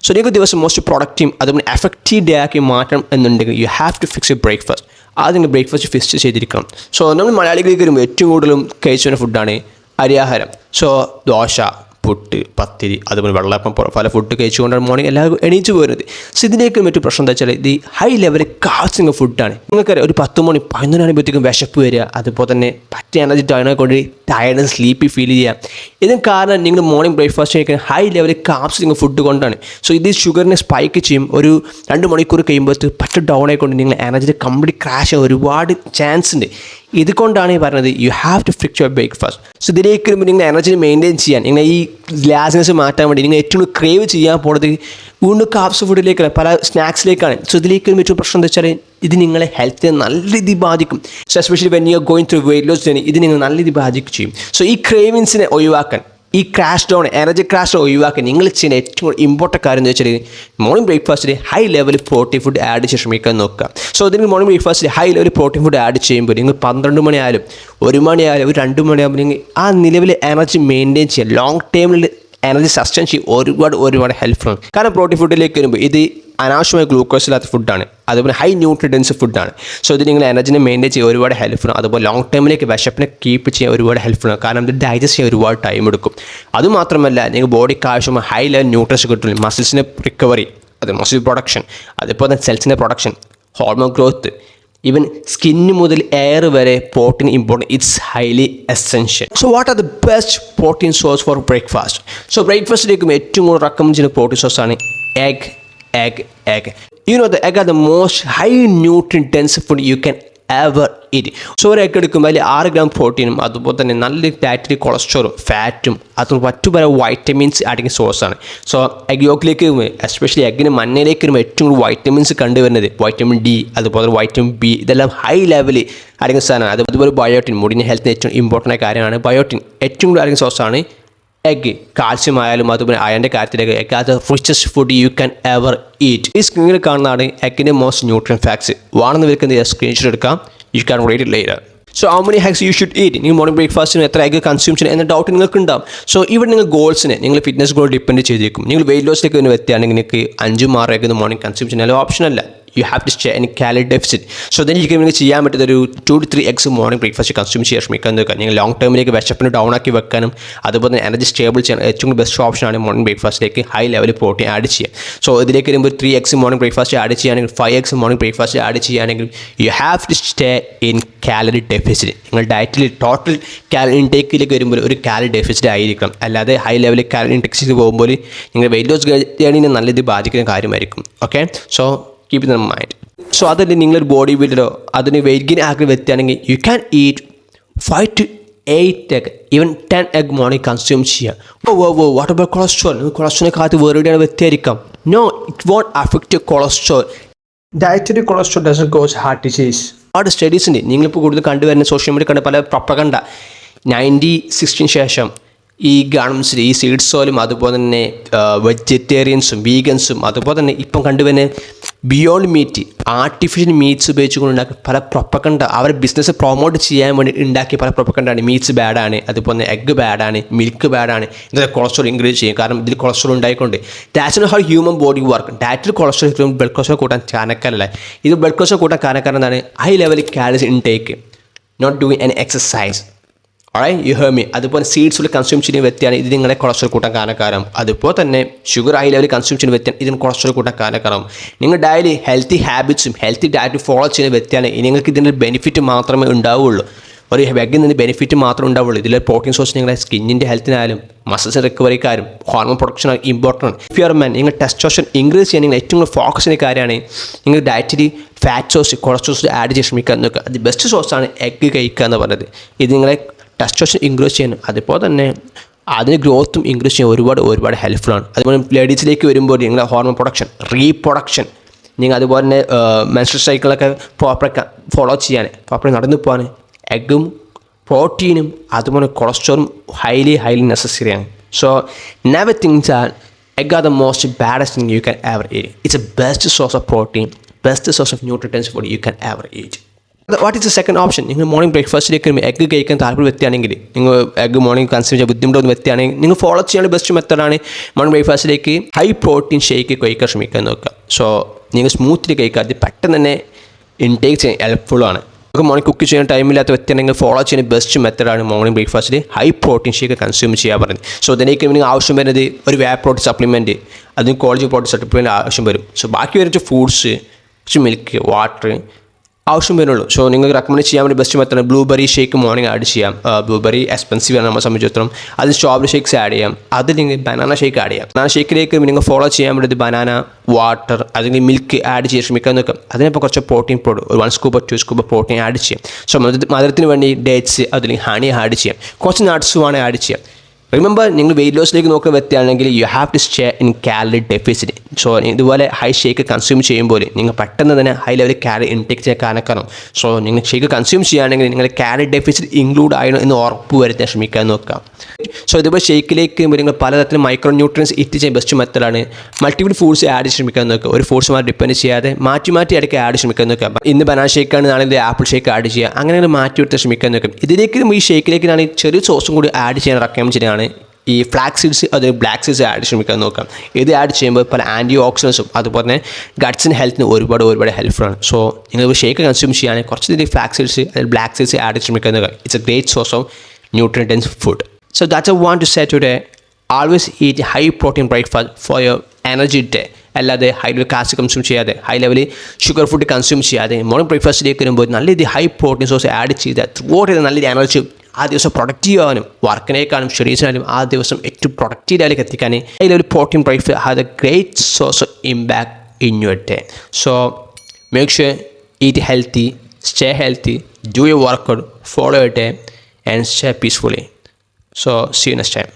So നിങ്ങൾക്ക് ദിവസം most productive അതുപോലെ എഫക്റ്റീവ് ഡേ ആക്കി മാറ്റണം എന്നുണ്ടെങ്കിൽ you have to fix a breakfast. ആദ്യം നിങ്ങൾ ബ്രേക്ക്ഫാസ്റ്റ് ഫിക്സ് ചെയ്തിരിക്കണം. സോ നമ്മൾ മലയാളികളിലേക്ക് വരുമ്പോൾ ഏറ്റവും കൂടുതലും കഴിച്ചുവരുന്ന ഫുഡാണ് അരിയാഹാരം. സോ ദോശ, പുട്ട്, പത്തിരി, അതുപോലെ വെള്ളപ്പം, പല ഫുഡ് കഴിച്ചുകൊണ്ടാണ് മോർണിംഗ് എല്ലാവരും എണീച്ച് പോരുന്നത്. സോ ഇതിലേക്ക് മറ്റൊരു പ്രശ്നം എന്താ വെച്ചാൽ ഇത് ഹൈ ലെവൽ കാർബ്സിങ് ഫുഡാണ്. നിങ്ങൾക്കറിയാം ഒരു 10 മണി 11 മണിയാകുമ്പോഴത്തേക്കും വിശപ്പ് വരിക, അതുപോലെ തന്നെ പറ്റിയ എനർജി ടൈമിനെ കൊണ്ട് ടയർഡ് സ്ലീപ്പി ഫീൽ ചെയ്യുക. ഇതിന് കാരണം നിങ്ങൾ മോർണിംഗ് ബ്രേക്ക്ഫാസ്റ്റ് കഴിക്കുന്ന ഹൈ ലെവൽ കാർബ്സിങ് ഫുഡ് കൊണ്ടാണ്. സോ ഇത് ഷുഗറിനെ സ്പൈക്ക് ചെയ്യും. ഒരു 2 മണിക്കൂർ കഴിയുമ്പോഴത്തേക്ക് പറ്റ ഡൗൺ ആയിക്കൊണ്ട് നിങ്ങൾ എനർജി കംപ്ലീറ്റ് ക്രാഷ് ചെയ്യാൻ ഒരുപാട് ചാൻസ് ഉണ്ട്. ഇതുകൊണ്ടാണ് ഈ പറഞ്ഞത് you have to fix your breakfast. So ഇതിലേക്ക് വരുമ്പോൾ നിങ്ങൾ എനർജി മെയിൻറ്റെയിൻ ചെയ്യാൻ, നിങ്ങൾ ഈ ഗ്ലാസിനെസ് മാറ്റാൻ വേണ്ടി നിങ്ങൾ ഏറ്റവും ക്രേവ് ചെയ്യാൻ പോകുന്നത് വീണ്ടും കാർബ്സ് ഫുഡിലേക്കാണ്, പല സ്നാക്സിലേക്കാണ്. സോ ഇതിലേക്ക് വരുമ്പോൾ ഏറ്റവും പ്രശ്നം എന്താ വെച്ചാൽ ഇത് നിങ്ങളെ ഹെൽത്തിനെ നല്ല രീതിയിൽ ബാധിക്കും. So especially when you are going through weight loss journey ഇത് നിങ്ങൾ നല്ല രീതിയിൽ ബാധിക്കും ചെയ്യും. സോ ഈ ക്രേവിങ്സിനെ ഒഴിവാക്കാൻ, ഈ ക്രാഷ് ഡൗൺ എനർജി ക്രാഷ് ഒഴിവാക്കാൻ നിങ്ങൾ ചെയ്യുന്ന ഏറ്റവും ഇമ്പോർട്ടൻറ്റ് കാര്യം എന്ന് വെച്ചാൽ മോർണിംഗ് ബ്രേക്ക്ഫാസ്റ്റിൽ high level protein food add ചെയ്യാൻ ശ്രമിക്കാൻ നോക്കുക. സോ ഇതിന് മോർണിംഗ് ബ്രേക്ക്ഫാസ്റ്റിൽ high level protein food add ചെയ്യുമ്പോൾ നിങ്ങൾ 12 മണിയായാലും 1 മണിയായാലും ഒരു 2 മണിയാകുമ്പോൾ നിങ്ങൾ ആ നിലവിൽ എനർജി മെയിൻറ്റെയിൻ ചെയ്യുക, ലോങ് ടൈമിൽ എനർജി സസ്റ്റെയിൻ ചെയ്യുക ഒരുപാട് ഹെൽപ്ഫുള്ളാണ്. കാരണം പ്രോട്ടീൻ ഫുഡിലേക്ക് വരുമ്പോൾ ഇത് അനാവശ്യമായ ഗ്ലൂക്കോസ് ഇല്ലാത്ത ഫുഡാണ്, അതുപോലെ ഹൈ ന്യൂട്രിയൻസ് ഫുഡാണ്. സോ ഇത് നിങ്ങൾ എനർജിനെ മെയിൻറ്റെയിൻ ചെയ്യാൻ ഒരുപാട് ഹെൽപ്ഫുള്ളാണ്. അതുപോലെ ലോങ് ടൈമിലേക്ക് വിശപ്പിനെ കീപ്പ് ചെയ്യാൻ ഒരുപാട് ഹെൽപ്ഫുള്ളാണ്. കാരണം ഇത് ഡൈജസ്റ്റ് ചെയ്യാൻ ഒരുപാട് ടൈം എടുക്കും. അതുമാത്രമല്ല നിങ്ങൾ ബോഡിക്ക് ആവശ്യമായ ഹൈ ലെവൽ ന്യൂട്രിയൻസ് കിട്ടും. മസിൽസിൻ്റെ റിക്കവറി, അത് മസിൽ പ്രൊഡക്ഷൻ, അതുപോലെ തന്നെ സെൽസിൻ്റെ production, hormone growth, even skin മുതൽ എയർ വരെ protein important, it's highly essential. So what are the best protein source for breakfast? So ബ്രേക്ക്ഫാസ്റ്റിലേക്ക് ഏറ്റവും കൂടുതൽ റെക്കമെൻഡ് ചെയ്യുന്ന പ്രോട്ടീൻ സോഴ്സാണ് egg. You know the egg are the most high nutrient dense food you can ever eat. So ഒരു egg എടുക്കുമ്പോൾ അതിൽ 6 gram പ്രോട്ടീനും അതുപോലെ തന്നെ നല്ല ഡയറ്ററി കൊളസ്ട്രോളും ഫാറ്റും അതും മറ്റു പല വൈറ്റമിൻസ് അടങ്ങിയ സോഴ്സാണ്. സോ എഗ് യോക്കിലേക്ക് എസ്പെഷ്യലി എഗ്ഗിന് മഞ്ഞയിലേക്ക് വരുമ്പോൾ ഏറ്റവും കൂടുതൽ വൈറ്റമിൻസ് കണ്ടുവരുന്നത് വൈറ്റമിൻ ഡി, അതുപോലെ വൈറ്റമിൻ ബി, ഇതെല്ലാം ഹൈ ലെവലിൽ അടങ്ങിയ സാധനമാണ്. അതുപോലെ ബയോട്ടിൻ, മുടിൻ്റെ ഹെൽത്തിന് ഏറ്റവും ഇമ്പോർട്ടൻ്റ് കാര്യമാണ് ബയോട്ടിൻ. ഏറ്റവും കൂടുതൽ അടങ്ങിയ സോഴ്സാണ് എഗ്. കാൽസ്യം ആയാലും അതുപോലെ അയണിൻ്റെ കാര്യത്തിലേക്ക് egg are the richest food you can ever eat. ഈ സ്ക്രീനിൽ കാണുന്നതാണ് എഗിൻ്റെ മോസ്റ്റ് ന്യൂട്രിയൻ ഫാക്ട്സ്. വേണമെന്ന് വിൽക്കുന്ന സ്ക്രീൻഷോട്ട് എടുക്കാം. You can read it later. So how many eggs you should eat? നിങ്ങൾ മോർണിംഗ് ബ്രേക്ക്ഫാസ്റ്റിന് എത്ര എഗ് കൺസ്യൂം ചെയ്യണം എന്ന ഡൗട്ട് നിങ്ങൾക്ക് ഉണ്ടാവും. സോ ഇവിടെ നിങ്ങൾ ഗോൾസിനെ, നിങ്ങൾ ഫിറ്റ്നസ് ഗോൾ ഡിപ്പെൻഡ് ചെയ്തിരിക്കും. നിങ്ങൾ വെയിറ്റ് ലോസിലേക്ക് തന്നെ വ്യക്തിയാണെങ്കിൽ നിങ്ങൾക്ക് 5-6 എഗ് മോർണിംഗ് കൺസ്യൂം ചെയ്യാൻ ഓപ്ഷൻ അല്ല. You have to stay in calorie deficit. So then നിങ്ങൾക്ക് ചെയ്യാൻ പറ്റുന്ന ഒരു 2 to 3 eggs morning breakfast consume ചെയ്യാൻ ശ്രമിക്കാൻ നോക്കുക. നിങ്ങൾ ലോങ് ടൈമിലേക്ക് വിശപ്പിന് ഡൗൺ ആക്കി വെക്കാനും അതുപോലെ തന്നെ എനർജി സ്റ്റേബിൾ ചെയ്യാൻ ഏറ്റവും ബെസ്റ്റ് ഓപ്ഷനാണ് മോർണിംഗ് ബ്രേക്ക്ഫാസ്റ്റിലേക്ക് ഹൈ ലെവൽ പ്രോട്ടീൻ ആഡ് ചെയ്യുക. സോ ഇതിലേക്ക് വരുമ്പോൾ 3 എഗ്സ് മോർണിംഗ് ബ്രേക്ക്ഫാസ്റ്റ് ആഡ് ചെയ്യുകയാണെങ്കിൽ 5 എഗ്സ് മോർണിംഗ് ബ്രേക്ക്ഫാസ്റ്റ് ആഡ് ചെയ്യുകയാണെങ്കിൽ you have to stay in calorie deficit. നിങ്ങൾ ഡയറ്റിൽ ടോട്ടൽ കാലറി ഇൻടേക്കിലേക്ക് വരുമ്പോൾ ഒരു കാലറി ഡെഫിസിറ്റ് ആയിരിക്കണം. അല്ലാതെ ഹൈ ലെവലിൽ കാലറി ഇൻടേക്സിലേക്ക് പോകുമ്പോൾ നിങ്ങൾ വെയിറ്റ് ലോസ് ജേർണിനെ നല്ല രീതിയിൽ ബാധിക്കുന്ന കാര്യമായിരിക്കും. Okay, so keep in mind. So അതല്ലേ നിങ്ങളൊരു ബോഡി ബിൽഡറോ അതിന് വെയിറ്റ് ഗെയിൻ ആക്കി വ്യക്തിയാണെങ്കിൽ you can eat 5 to 8 egg, even 10 egg morning consume ചെയ്യുക. What about cholesterol? കൊളസ്ട്രോളിനെ കാത്ത് വേറെവിടെയാണ് വ്യക്തിയായിരിക്കാം. No, it won't affect cholesterol. Dietary cholesterol doesn't cause heart disease. ഒരുപാട് സ്റ്റഡീസ് ഉണ്ട്. നിങ്ങളിപ്പോൾ കൂടുതൽ കണ്ടുവരുന്ന സോഷ്യൽ മീഡിയ കണ്ട പല പ്രൊപ്പഗണ്ട 1960 ശേഷം ഈ ഗവൺമെൻറ്റ്സിൽ ഈ സീഡ്സ് ഓയിലും അതുപോലെ തന്നെ വെജിറ്റേറിയൻസും വീഗൻസും അതുപോലെ തന്നെ ഇപ്പം കണ്ടുവരുന്ന ബിയോണ്ട് മീറ്റ്, ആർട്ടിഫിഷ്യൽ മീറ്റ്സ് ഉപയോഗിച്ചുകൊണ്ട് ഉണ്ടാക്കിയ പല പ്രൊപ്പഗണ്ട, അവരുടെ ബിസിനസ് പ്രൊമോട്ട് ചെയ്യാൻ വേണ്ടി ഉണ്ടാക്കിയ പല പ്രൊപ്പഗണ്ടാണ്. മീറ്റ്സ് ബാഡാണ്, അതുപോലെ തന്നെ എഗ്ഗ് ബാഡാണ്, മിൽക്ക് ബാഡാണ്, ഇതൊക്കെ കൊളസ്ട്രോൾ ഇൻക്രീസ് ചെയ്യും. കാരണം ഇതിൽ കൊളസ്ട്രോൾ ഉണ്ടായിക്കൊണ്ട് that's not how human body work. ഡയറ്റിൽ കൊളസ്ട്രോൾ ബ്ലഡ് കൊളസ്ട്രോൾ കൂട്ടാൻ കാരണക്കാരല്ല. ഇത് ബ്ലഡ് കൊളസ്ട്രോൾ കൂട്ടാൻ കാരണക്കാരൻ എന്താണ്? High level calories intake, not doing any exercise. Alright, you hear me. അതുപോലെ സീഡ്സിൽ കൺസ്യൂം ചെയ്യുന്ന വ്യക്തിയാണ് ഇത് നിങ്ങളെ കൊളസ്ട്രോൾ കൂട്ടാൻ കാരണക്കാരം. അതുപോലെ തന്നെ ഷുഗർ ഹൈ ലെവലിൽ കൺസ്യൂം ചെയ്യുന്ന വ്യക്തിയാണ് ഇതിന് കൊളസ്ട്രോൾ കൂട്ടാൻ കാരണക്കാരം. നിങ്ങൾ ഡയലി ഹെൽത്തി ഹാബിറ്റ്സും ഹെൽത്തി ഡയറ്റും ഫോളോ ചെയ്യുന്ന വ്യക്തിയാണ് നിങ്ങൾക്ക് ഇതിൻ്റെ ബെനിഫിറ്റ് മാത്രമേ ഉണ്ടാവുകയുള്ളൂ. ഒരു എഗ്ഗിൽ നിന്ന് ബെനിഫിറ്റ് മാത്രമേ ഉണ്ടാവുള്ളൂ. ഇതിലെ പ്രോട്ടീൻ സോഴ്സ് നിങ്ങളുടെ സ്കിന്നിൻ്റെ ഹെൽത്തിനായാലും മസിൽസ് റിക്കവറിക്കാരും hormone production important. If you are man, നിങ്ങൾ ടെസ്റ്റോസ്റ്ററോൺ ഇൻക്രീസ് ചെയ്യാൻ നിങ്ങൾ ഏറ്റവും കൂടുതൽ ഫോക്കസ് ചെയ്യുന്ന കാര്യമാണ് നിങ്ങൾ ഡയറ്ററി ഫാറ്റ് സോഴ്സ് കൊളസ്ട്രോൾസ് ആഡ് ചെയ്യാൻ ശ്രമിക്കാൻ നോക്കുക. അത് ബെസ്റ്റ് സോഴ്സാണ് എഗ്ഗ് കഴിക്കുക എന്ന് പറയുന്നത്. ഇത് നിങ്ങളെ ടെസ്റ്റോസ്റ്ററോൺ ഇൻക്രീസ് ചെയ്യാനും അതുപോലെ തന്നെ അതിന് ഗ്രോത്തും ഇൻക്രീസ് ചെയ്യാൻ ഒരുപാട് ഹെൽപ്ഫുള്ളാണ്. അതുപോലെ ലേഡീസിലേക്ക് വരുമ്പോൾ നിങ്ങളുടെ ഹോർമോൺ പ്രൊഡക്ഷൻ, റീപ്രൊഡക്ഷൻ, നിങ്ങൾ അതുപോലെ തന്നെ മെൻസ്ട്രൽ സൈക്കിളൊക്കെ പ്രോപ്പർ ഫോളോ ചെയ്യാൻ, പ്രോപ്പർ നടന്നു പോകാൻ എഗ്ഗും പ്രോട്ടീനും അതുപോലെ കൊളസ്ട്രോളും ഹൈലി നെസസറിയാണ്. So never think that egg are the most baddest thing you can ever eat. It's the best source of protein, best source of nutrients food you can ever eat. What is the second option? നിങ്ങൾ morning ബ്രേക്ക്ഫാസ്റ്റിലേക്ക് egg കഴിക്കാൻ താല്പര്യം വ്യക്തിയാണെങ്കിൽ, നിങ്ങൾ egg morning consume ചെയ്യാൻ ബുദ്ധിമുട്ടുന്ന വ്യക്തിയാണെങ്കിൽ, നിങ്ങൾ follow ചെയ്യാനുള്ള ബെസ്റ്റ് മെത്തേഡാണ് മോർണിംഗ് ബ്രേക്ക്ഫാസ്റ്റിലേക്ക് ഹൈ പ്രോട്ടീൻ ഷേക്ക് കഴിക്കാൻ ശ്രമിക്കാൻ നോക്കുക. സോ നിങ്ങൾ സ്മൂത്ത്ലി കഴിക്കാതെ പെട്ടെന്ന് തന്നെ ഇൻടേക്ക് ചെയ്യാൻ ഹെൽപ്ഫുള്ളാണ്. നമുക്ക് മോർണിംഗ് കുക്ക് ചെയ്യാൻ ടൈമില്ലാത്ത വ്യക്തിയാണെങ്കിൽ ഫോളോ ചെയ്യുന്ന ബെസ്റ്റ് മെത്തേഡാണ് മോർണിംഗ് ബ്രേക്ക്ഫാസ്റ്റിൽ ഹൈ പ്രോട്ടീൻ ഷേക്ക് കൺസ്യൂം ചെയ്യാൻ പറയുന്നത്. സോ അതിലേക്ക് നിങ്ങൾക്ക് ആവശ്യം വരുന്നത് ഒരു വേ പ്രോട്ടീൻ സപ്ലിമെൻറ്റ്, അതിന് കോളേജ് പ്രോട്ടീൻ സപ്ലിമെൻറ്റ് ആവശ്യം വരും. സോ ബാക്കി വരുന്ന ഫ്രൂട്ട്സ്, മിൽക്ക്, വാട്ടർ ആവശ്യം വരുള്ളൂ. സോ നിങ്ങൾക്ക് റെക്കമെൻഡ് ചെയ്യാൻ വേണ്ടി best method blueberry shake morning add ചെയ്യാം. ബ്ലൂബെറി എക്സ്പെൻസീവ് ആണ് നമ്മളെ സംബന്ധിച്ചിടത്തോളം. അതിൽ സ്ട്രോബെറി ഷേക്ക്സ് ആഡ് ചെയ്യാം. അതിൽ നിങ്ങൾ ബനാന ഷേക്ക് ആഡ് ചെയ്യാം. ബനാന ഷേക്കിലേക്ക് നിങ്ങൾ ഫോളോ ചെയ്യാൻ വേണ്ടത് ബനാന, വാട്ടർ, അല്ലെങ്കിൽ മിൽക്ക് ആഡ് ചെയ്യാൻ ശ്രമിക്കാൻ നോക്കാം. അതിനിപ്പോൾ കുറച്ച് പ്രോട്ടീൻ പൗഡർ, ഒരു 1 സ്കൂപ്പ് 2 സ്കൂപ്പ് പ്രോട്ടീൻ ആഡ് ചെയ്യാം. സോ മധുരത്തിന് വേണ്ടി ഡേറ്റ്സ്, അതിൽ ഹണി ആഡ് ചെയ്യാം. കുറച്ച് നട്ട്സ് വേണമെങ്കിൽ ആഡ് ചെയ്യാം. റിമെമ്പർ, നിങ്ങൾ വെയിറ്റ് ലോസിലേക്ക് നോക്കുന്ന വ്യക്തിയാണെങ്കിൽ you have to stay in calorie deficit. So ഇതുപോലെ ഹൈ ഷേക്ക് കൺസ്യൂം ചെയ്യുമ്പോൾ നിങ്ങൾ പെട്ടെന്ന് തന്നെ ഹൈ ലെവൽ കാലറി ഇൻടേക്ക് ചെയ്യാൻ കാരണക്കണം. സോ നിങ്ങൾ ഷേക്ക് കൺസ്യൂം ചെയ്യുകയാണെങ്കിൽ നിങ്ങൾ കാലറി ഡെഫിസിറ്റ് ഇൻക്ലൂഡ് ആയണോ എന്ന് ഉറപ്പ് വരുത്താൻ ശ്രമിക്കാൻ നോക്കാം. സോ ഇതുപോലെ ഷേക്കിലേക്ക് നിങ്ങൾ പലതരത്തിലും മൈക്രോ ന്യൂട്രിയൻസ് എത്തിച്ചാൽ ബെസ്റ്റ് മെത്തേഡാണ് മൾട്ടിപ്പിൾ ഫുഡ്സ് ആഡ് ശ്രമിക്കാൻ നോക്കുക. ഒരു ഫുഡ്സ് മാറ്റി ഡിപ്പെൻഡ് ചെയ്യാതെ മാറ്റി ഇടയ്ക്ക് ആഡ് ശ്രമിക്കാൻ നോക്കാം. ഇന്ന് ബനാന ഷേക്കാണ്, നാളെ ഇത് ആപ്പിൾ ഷേക്ക് ആഡ് ചെയ്യുക, അങ്ങനെ മാറ്റി എടുത്ത് ശ്രമിക്കാൻ നോക്കാം. ഇതിലേക്ക് ഈ ഷേക്കിലേക്കാണ് ചെറിയ സോസും കൂടി ആഡ് ചെയ്യാൻ റെക്കമെൻഡ് ചെയ്യുന്നതാണ്. ഈ ഫ്ലാക്സ് സീഡ്സ്, അത് ബ്ലാക്ക് സീഡ്സ് ആഡ് ശ്രമിക്കാൻ നോക്കാം. ഇത് ആഡ് ചെയ്യുമ്പോൾ പല ആൻറ്റി ഓക്സിഡൻസും അതുപോലെ തന്നെ ഗട്ട്സിന് ഹെൽത്തിന് ഒരുപാട് ഹെൽപ്ഫുള്ളാണ്. സോ നിങ്ങൾ ഷേക്ക് കൺസ്യൂം ചെയ്യുകയാണെങ്കിൽ കുറച്ച് ഫ്ലാക്സ് സീഡ്സ്, അതിൽ ബ്ലാക്ക് സീഡ്സ് ആഡ് ശ്രമിക്കാൻ നോക്കാം. It's A great source of nutrient dense food. So that's I want to say today. Always eat high protein breakfast for your energy day. അല്ലാതെ high level cast consume ചെയ്യാതെ, high ലെവലിൽ sugar food consume ചെയ്യാതെ morning ബ്രേക്ക്ഫാസ്റ്റിലേക്ക് വരുമ്പോൾ നല്ല രീതിയിൽ high protein source add ചെയ്താൽ throughout ചെയ്ത് നല്ല എനർജി ആ ദിവസം പ്രൊഡക്റ്റീവ് ആവാനും വർക്കിനേക്കാളും ഷെഡ്യൂൾസിനാലും ആ ദിവസം ഏറ്റവും പ്രൊഡക്റ്റീവ് ലെവലിലേക്ക് എത്തിക്കാൻ high level protein breakfast have A great source of impact in your day. So make sure eat healthy, stay healthy, do your workout, follow your day, and stay peacefully. So see you next time.